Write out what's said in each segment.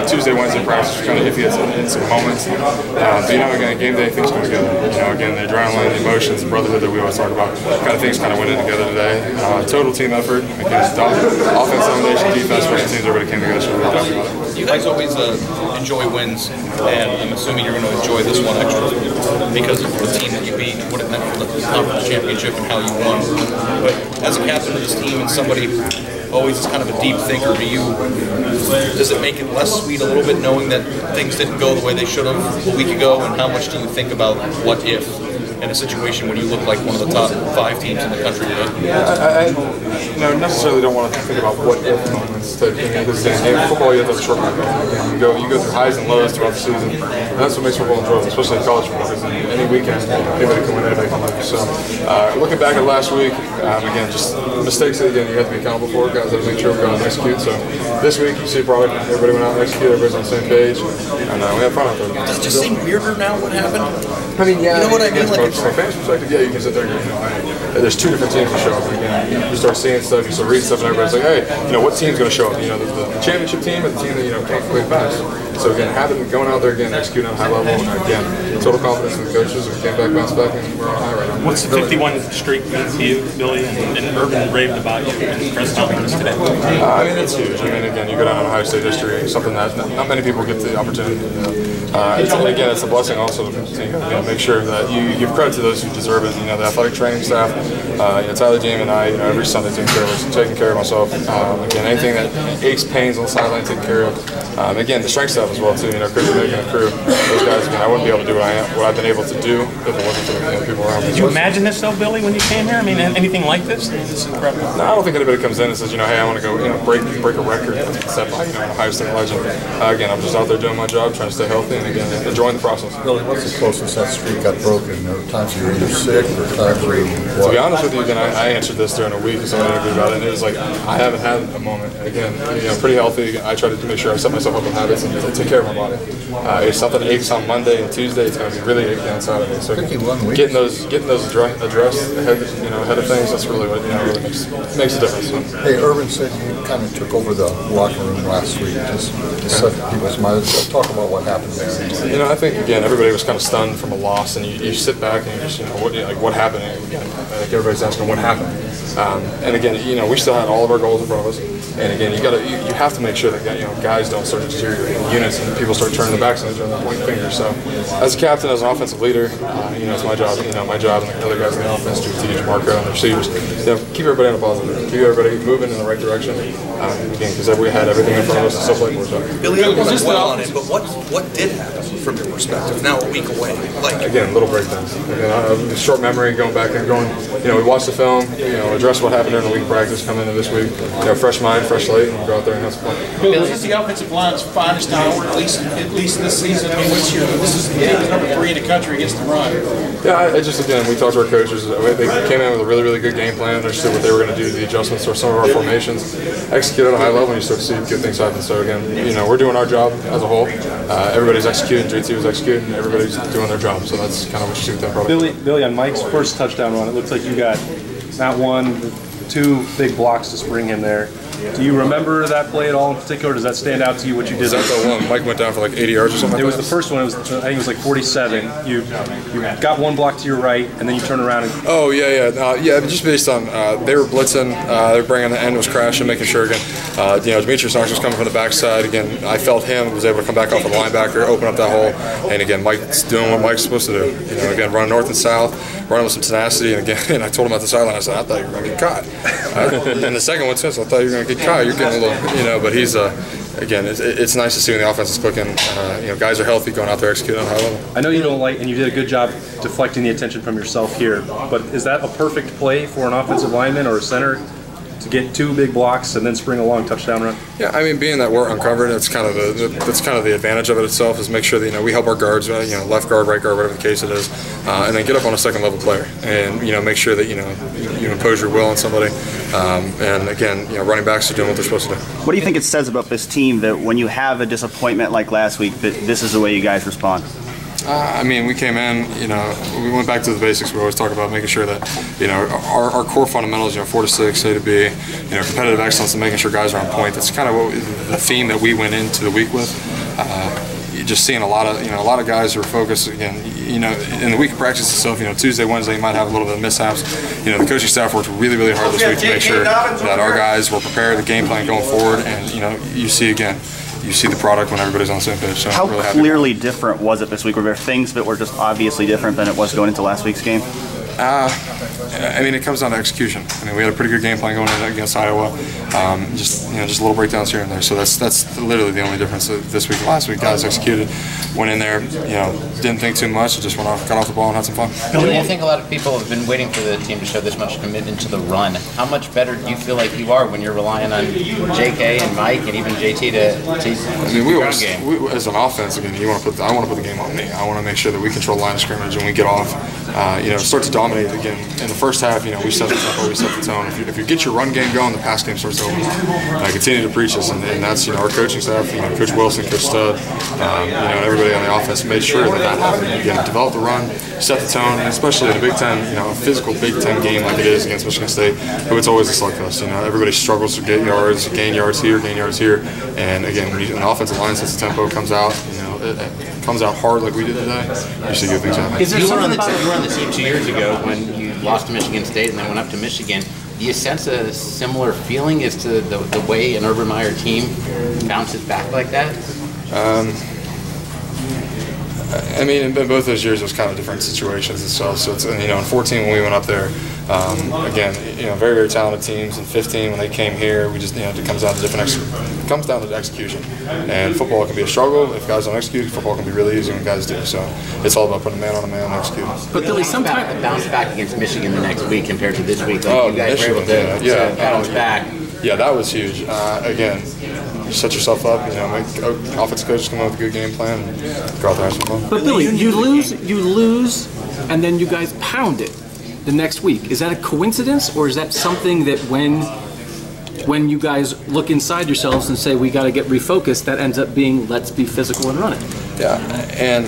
Tuesday, Wednesday practice was kind of iffy in some moments. But again, game day things come together. Again, the adrenaline, the emotions, the brotherhood that we always talk about, kind of things kind of went in together today. Total team effort. Again, offense domination, defense, special teams, everybody came together. So we're really happy about it. You guys always enjoy wins, and I'm assuming you're going to enjoy this one extra because of the team that you beat, what it meant for the conference championship, and how you won. But as a captain of this team and somebody always is kind of a deep thinker, does it make it less sweet a little bit knowing that things didn't go the way they should have a week ago, and how much do you think about what if in a situation when you look like one of the top 5 teams in the country today? Yeah, I necessarily don't want to think about what if moments type thing. Because in football, you have to have a short memory. You go through highs and lows throughout the season, and that's what makes football enjoyable, especially in college football. Because any weekend, anybody can win, anybody can lose. So, looking back at last week, again, just mistakes that you have to be accountable for. Guys have to make sure we go out and execute. So, this week, you see probably everybody went out and executed. Everybody's on the same page, and we had fun out there. Does it just seem weirder now what happened? I mean, yeah. You know what I mean? Like, from a fan's perspective, yeah, you can sit there and there's 2 different teams that show up. Again, you start seeing stuff, you start reading stuff, and everybody's like, hey, what team's going to show up? The championship team and the team that can't play fast. So again, going out there again, executing on a high level, and again, total confidence in the coaches. We came back, bounced back, and we're on high right now. What's the 51 streak mean to you, Billy, and Urban raved about you in the press conference today? I mean, it's huge. I mean, again, you go down in Ohio State history, something that not many people get the opportunity to do. Again, it's a blessing also to make sure that you give credit to those who deserve it. The athletic training staff, Tyler, Jamie, and I, every Sunday taking care of myself. Again, anything that aches, pains on the sideline, taking care of. Again, the strength staff as well too. Chris and Nick and the crew, those guys. Again, I wouldn't be able to do what I've been able to do if it wasn't for the people around me. Did you imagine this though, Billy, when you came here? I mean, anything like this? It's incredible. No, I don't think anybody comes in and says, hey, I want to go, break a record set by an Ohio State legend. Again, I'm just out there doing my job, trying to stay healthy, and again, enjoying the process. Billy, what's the closest that streak got broken? There were times you were either sick or times where you To be honest with you, again, I answered this during a week because I interviewed about it, and it was like, I haven't had a moment. Again, pretty healthy. I try to make sure I set myself up with habits and take care of my body. If something aches on Monday and Tuesday, it's going to be really achy on Saturday. So getting those addressed ahead of things, that's really what really makes a difference. So. Hey, Urban said you kind of took over the locker room last week. Just set people's minds. Talk about what happened there. I think again everybody was kind of stunned from a loss, and you sit back and you just what happened. And again, I think everybody's asking what happened. And again, we still had all of our goals in front of us. And again, you have to make sure that guys don't start to deteriorate in units and people start turning their backs on each other and pointing fingers. So, as a captain, as an offensive leader, it's my job. My job and the other guys in the offense to teach Marco and the receivers. Keep everybody on a positive. Keep everybody moving in the right direction. Again, because we had everything in front of us to still play for. Billy, I was just on it, but what did happen from your perspective? Now a week away, again, little breakdowns. Again, short memory, going back and going. We watch the film. Address what happened during the week practice. Come into this week. Fresh mind, fresh slate, and we'll go out there and have some fun. Bill, is this the offensive line's finest hour, at least this season? I mean, this is the team number 3 in the country against the run. Yeah, again, we talked to our coaches. They came in with a really, really good game plan. They understood what they were going to do, the adjustments to some of our formations, execute at a high level, and you start to see good things happen. So again, we're doing our job as a whole. Everybody's executing, JT was executing, everybody's doing their job. So that's kind of what you see with that product. Billy, on Mike's first touchdown run, it looks like you got not 1, 2 big blocks to spring him there. Do you remember that play at all in particular? Does that stand out to you, what you did? Was that the one? Mike went down for like 80 yards or something like that? It was the first one. I think it was like 47. You got 1 block to your right, and then you turn around and... Oh, yeah. Just based on, they were blitzing, they were bringing the end was crashing, making sure, again, Demetrius Knox was coming from the backside. Again, I felt him, was able to come back off the linebacker, open up that hole, and again, Mike's doing what Mike's supposed to do. Again, running north and south, running with some tenacity, and again, I told him at the sideline, I said, I thought you were going to get caught. And the second one says, I thought you were going to get caught. You're getting a little, but he's, again, it's nice to see when the offense is clicking. Guys are healthy, going out there executing on a high level. I know you don't like, and you did a good job deflecting the attention from yourself here, but is that a perfect play for an offensive lineman or a center to get 2 big blocks and then spring a long touchdown run? Yeah, I mean, being that we're uncovered, that's kind of the advantage of it itself, is make sure that we help our guards, left guard, right guard, whatever the case it is, and then get up on a second level player and make sure that you impose your will on somebody, and again, running backs are doing what they're supposed to do. What do you think it says about this team that when you have a disappointment like last week, that this is the way you guys respond? I mean, we came in, we went back to the basics. We always talk about making sure that, our core fundamentals, 4 to 6, A to B, competitive excellence and making sure guys are on point. That's kind of the theme that we went into the week with. You're just seeing a lot of guys who are focused, again, in the week of practice itself, Tuesday, Wednesday, you might have a little bit of mishaps. The coaching staff worked really, really hard this week to make sure that our guys were prepared, the game plan going forward, and, you see the product when everybody's on the same page. So how really clearly different was it this week? Were there things that were just obviously different than it was going into last week's game? I mean, it comes down to execution. I mean, we had a pretty good game plan going in against Iowa. Just little breakdowns here and there. So that's literally the only difference this week. Last week, guys executed, went in there, didn't think too much, just got off the ball and had some fun. Billy, I think a lot of people have been waiting for the team to show this much commitment to the run. How much better do you feel like you are when you're relying on JK and Mike and even JT to we as an offense, again, I want to put the game on me. I want to make sure that we control line of scrimmage and we get off. Start to dominate again. In the first half, we set the tempo, we set the tone. If you get your run game going, the pass game starts to open up. I continue to preach this, and that's our coaching staff, Coach Wilson, Coach Stud, everybody on the offense made sure that happened. Again, develop the run, set the tone, and especially in the Big Ten, a physical Big Ten game like it is against Michigan State, it's always a slugfest. Everybody struggles to get yards, gain yards here, and again, when an offensive line sets the tempo, comes out, it comes out hard like we did today, you see good things happen. You were on the team 2 years ago when you lost to Michigan State and then went up to Michigan. Do you sense a similar feeling as to the way an Urban Meyer team bounces back like that? I mean, in both those years, it was kind of different situations and stuff. So it's, in 14 when we went up there, again, very, very talented teams. In 15 when they came here, we just, it comes down to execution. And football can be a struggle if guys don't execute. Football can be really easy when guys do. So it's all about putting a man on a man and executing. But Billy, sometimes bounce back against Michigan the next week compared to this week. Like you guys were able to bounce back. Yeah, that was huge. Again, you set yourself up. Make offensive coaches come up with a good game plan and go out there and have some fun. But Billy, you lose, and then you guys pound it the next week. Is that a coincidence, or is that something that when you guys look inside yourselves and say we got to get refocused, that ends up being let's be physical and run it? Yeah, and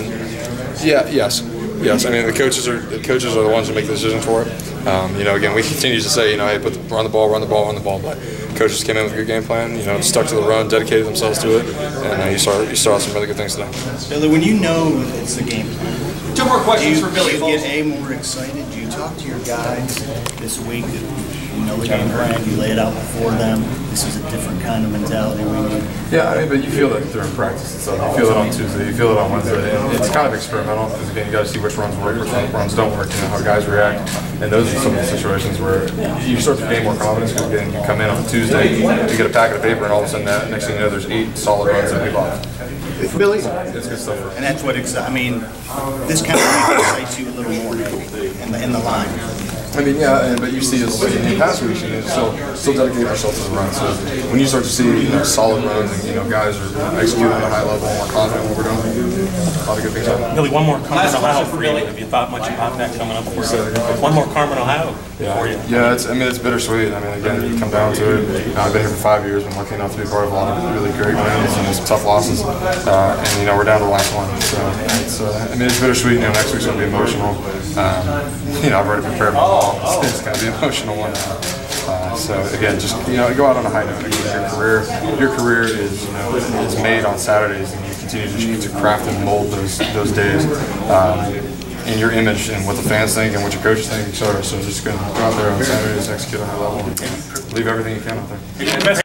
yes. I mean, the coaches are the ones who make the decision for it. Again, we continue to say, hey, run the ball, but coaches came in with a good game plan, stuck to the run, dedicated themselves to it, and you saw some really good things today. Billy, when you know it's the game plan, 2 more questions for Billy. Do you get more excited? Do you talk to your guys this week? You know the game plan, you lay it out before them. This is a different kind of mentality we need. Yeah, I mean, but you feel that during practice and stuff. You feel it on Tuesday, you feel it on Wednesday. And it's kind of experimental because, again, you got to see which runs work, which runs don't work, how guys react. And those are some of the situations where you start to gain more confidence because, again, you come in on Tuesday, you get a packet of paper, and all of a sudden, next thing you know, there's 8 solid runs that we lost. Billy, it's good stuff. And that's what this kind of excites you a little more in the line. I mean, yeah, but you see us in past weeks, still dedicating ourselves to the run. So when you start to see solid runs and guys are executing at a high level, more confident in what we're doing, a lot of good things happen. Billy, one more Carmen, Ohio for you. Have you thought much about that coming up for you? One more Carmen, Ohio for you. Yeah, it's bittersweet. I mean, again, you come down to it. I've been here for 5 years. Been lucky enough to be part of a lot of really great wins and some tough losses. And we're down to the last one. So it's bittersweet. Next week's going to be emotional. I've already prepared my ball. It's going to be an emotional one. So again, just go out on a high note. Your career is made on Saturdays, and you continue to craft and mold those days in your image and what the fans think and what your coaches think, etc. So just go out there on Saturdays, execute on a high level, and leave everything you can out there.